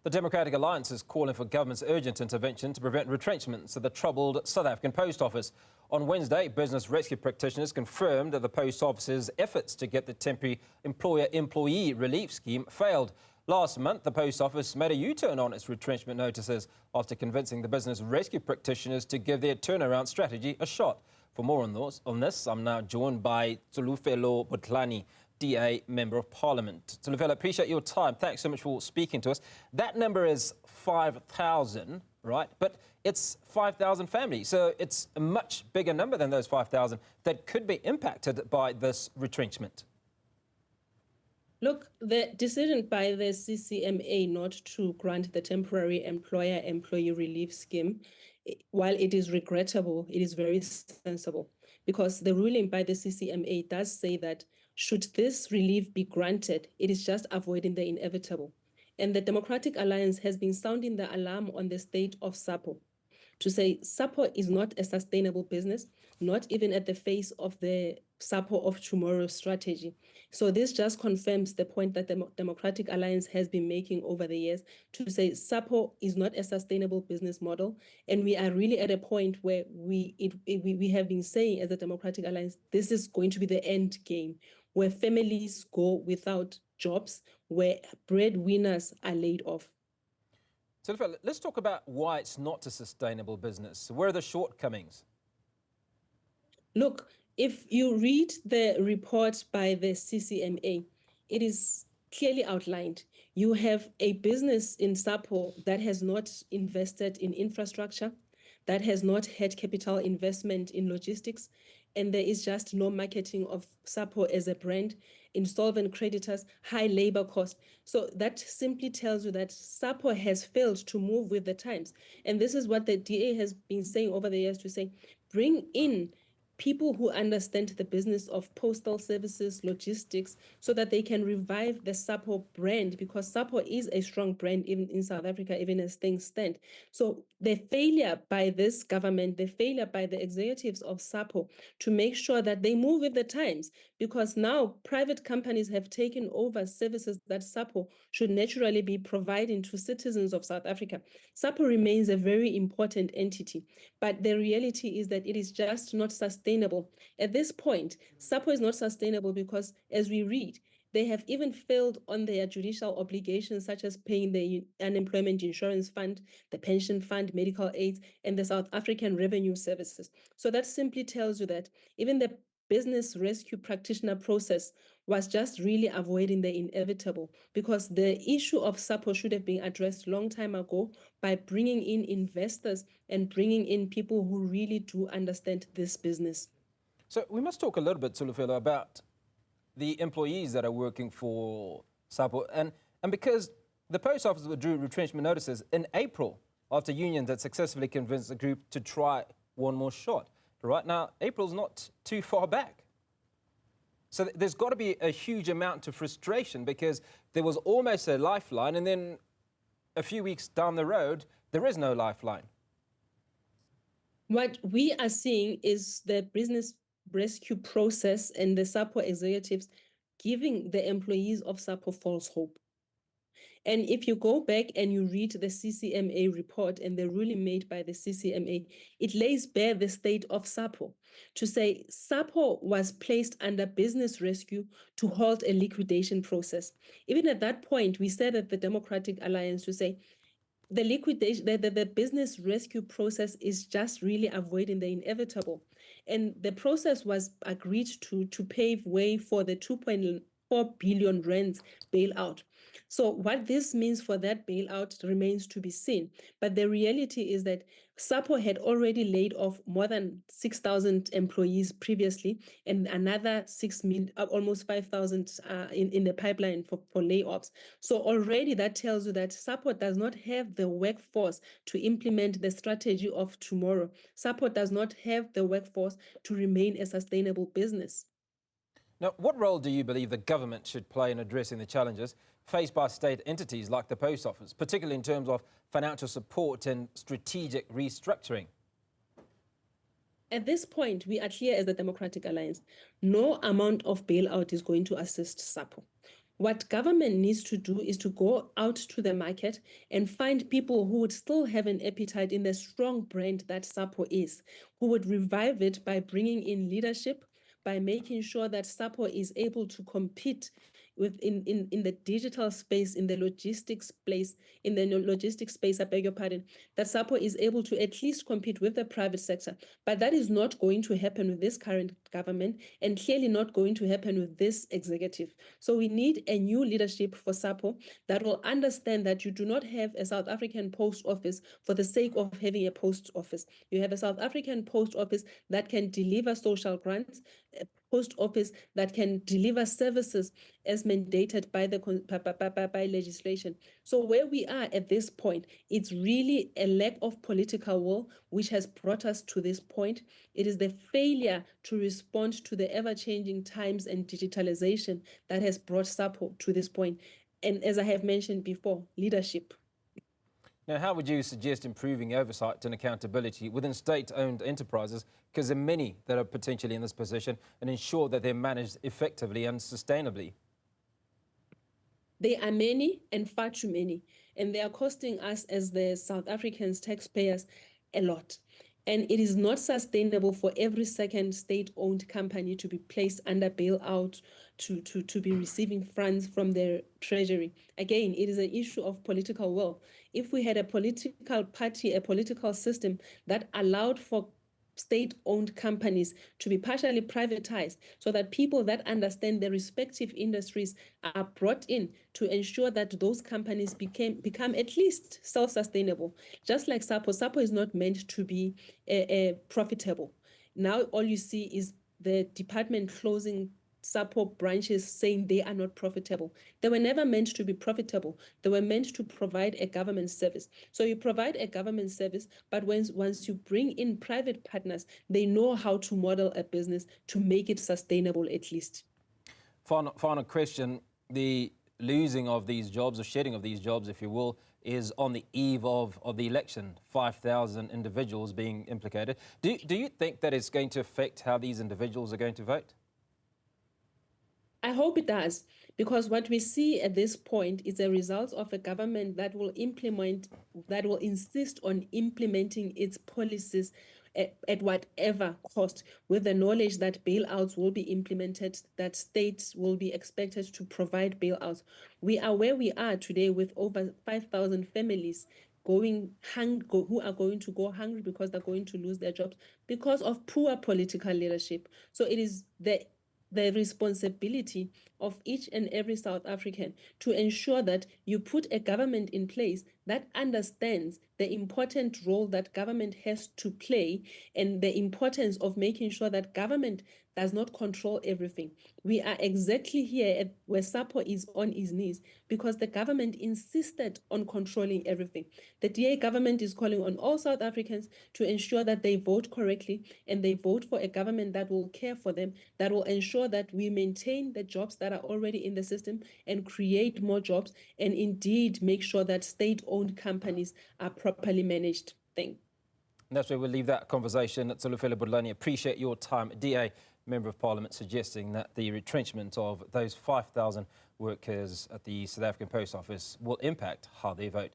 The Democratic Alliance is calling for government's urgent intervention to prevent retrenchments at the troubled South African Post Office. On Wednesday, business rescue practitioners confirmed that the Post Office's efforts to get the temporary employer-employee relief scheme failed. Last month, the Post Office made a U-turn on its retrenchment notices after convincing the business rescue practitioners to give their turnaround strategy a shot. For more on this, I'm now joined by Tsholofelo Bodlani, DA Member of Parliament. Tsholofelo, appreciate your time. Thanks so much for speaking to us. That number is 5,000, right? But it's 5,000 families, so it's a much bigger number than those 5,000 that could be impacted by this retrenchment. Look, the decision by the CCMA not to grant the temporary employer-employee relief scheme, while it is regrettable, it is very sensible, because the ruling by the CCMA does say that should this relief be granted, it is just avoiding the inevitable. And the Democratic Alliance has been sounding the alarm on the state of SAPO to say SAPO is not a sustainable business, not even at the face of the SAPO of tomorrow strategy. So this just confirms the point that the Democratic Alliance has been making over the years to say SAPO is not a sustainable business model. And we are really at a point where we have been saying as a Democratic Alliance, this is going to be the end game, where families go without jobs, where breadwinners are laid off. So let's talk about why it's not a sustainable business. Where are the shortcomings? Look, if you read the report by the CCMA, it is clearly outlined. You have a business in SAPO that has not invested in infrastructure, that has not had capital investment in logistics, and there is just no marketing of SAPO as a brand, insolvent creditors, high labor cost. So that simply tells you that SAPO has failed to move with the times. And this is what the DA has been saying over the years, to say, bring in people who understand the business of postal services, logistics, so that they can revive the SAPO brand, because SAPO is a strong brand even in South Africa, even as things stand. So the failure by this government, the failure by the executives of SAPO to make sure that they move with the times, because now private companies have taken over services that SAPO should naturally be providing to citizens of South Africa. SAPO remains a very important entity, but the reality is that it is just not sustainable. At this point, SAPO is not sustainable because, as we read, they have even failed on their judicial obligations, such as paying the unemployment insurance fund, the pension fund, medical aids, and the South African Revenue Services. So that simply tells you that even the business rescue practitioner process was just really avoiding the inevitable, because the issue of SAPO should have been addressed a long time ago by bringing in investors and bringing in people who really do understand this business. So we must talk a little bit, Tsholofelo, about the employees that are working for SAPO. And because the Post Office withdrew retrenchment notices in April after unions had successfully convinced the group to try one more shot. But right now, April's not too far back. So there's got to be a huge amount of frustration, because there was almost a lifeline, and then a few weeks down the road, there is no lifeline. What we are seeing is the business rescue process and the SAPO executives giving the employees of SAPO false hope. And if you go back and you read the CCMA report and the ruling made by the CCMA, it lays bare the state of SAPO to say SAPO was placed under business rescue to halt a liquidation process. Even at that point, we said at the Democratic Alliance to say the liquidation, the business rescue process is just really avoiding the inevitable. And the process was agreed to pave way for the 2.4 billion rands bailout. So what this means for that bailout remains to be seen. But the reality is that SAPO had already laid off more than 6,000 employees previously, and another 6 million, almost 5,000 in the pipeline for layoffs. So already that tells you that SAPO does not have the workforce to implement the strategy of tomorrow. SAPO does not have the workforce to remain a sustainable business. Now, what role do you believe the government should play in addressing the challenges faced by state entities like the Post Office, particularly in terms of financial support and strategic restructuring? At this point, we are clear as the Democratic Alliance, no amount of bailout is going to assist SAPO. What government needs to do is to go out to the market and find people who would still have an appetite in the strong brand that SAPO is, who would revive it by bringing in leadership, by making sure that SAPO is able to compete in the digital space, in the logistics space, I beg your pardon, that SAPO is able to at least compete with the private sector. But that is not going to happen with this current government, and clearly not going to happen with this executive. So we need a new leadership for SAPO that will understand that you do not have a South African post office for the sake of having a post office. You have a South African post office that can deliver social grants, a post office that can deliver services as mandated by legislation. So where we are at this point, it's really a lack of political will which has brought us to this point. It is the failure to respond to the ever-changing times and digitalization that has brought SAPO to this point. And as I have mentioned before, leadership. Now, how would you suggest improving oversight and accountability within state-owned enterprises, because there are many that are potentially in this position, and ensure that they're managed effectively and sustainably? There are many and far too many, and they are costing us as the South Africans taxpayers a lot. And it is not sustainable for every second state-owned company to be placed under bailout, to be receiving funds from their treasury. Again, it is an issue of political will. If we had a political party, a political system that allowed for state-owned companies to be partially privatized, so that people that understand their respective industries are brought in to ensure that those companies become at least self-sustainable. Just like SAPO, SAPO is not meant to be profitable. Now all you see is the department closing SAPO branches saying they are not profitable. They were never meant to be profitable. They were meant to provide a government service. So you provide a government service, but once you bring in private partners, they know how to model a business to make it sustainable at least. Final question. The losing of these jobs, or shedding of these jobs, if you will, is on the eve of the election, 5,000 individuals being implicated. Do you think that it's going to affect how these individuals are going to vote? I hope it does, because what we see at this point is a result of a government that will insist on implementing its policies at whatever cost, with the knowledge that bailouts will be implemented, that states will be expected to provide bailouts. We are where we are today, with over 5,000 families who are going to go hungry because they're going to lose their jobs because of poor political leadership. So it is the responsibility of each and every South African to ensure that you put a government in place that understands the important role that government has to play, and the importance of making sure that government does not control everything. We are exactly here where SAPO is on its knees because the government insisted on controlling everything. The DA government is calling on all South Africans to ensure that they vote correctly, and they vote for a government that will care for them, that will ensure that we maintain the jobs that are already in the system and create more jobs, and indeed make sure that state-owned companies are properly managed. Thank you. And that's where we'll leave that conversation. Tsholofelo Bodlani, appreciate your time. DA, Member of Parliament, suggesting that the retrenchment of those 5,000 workers at the South African Post Office will impact how they vote.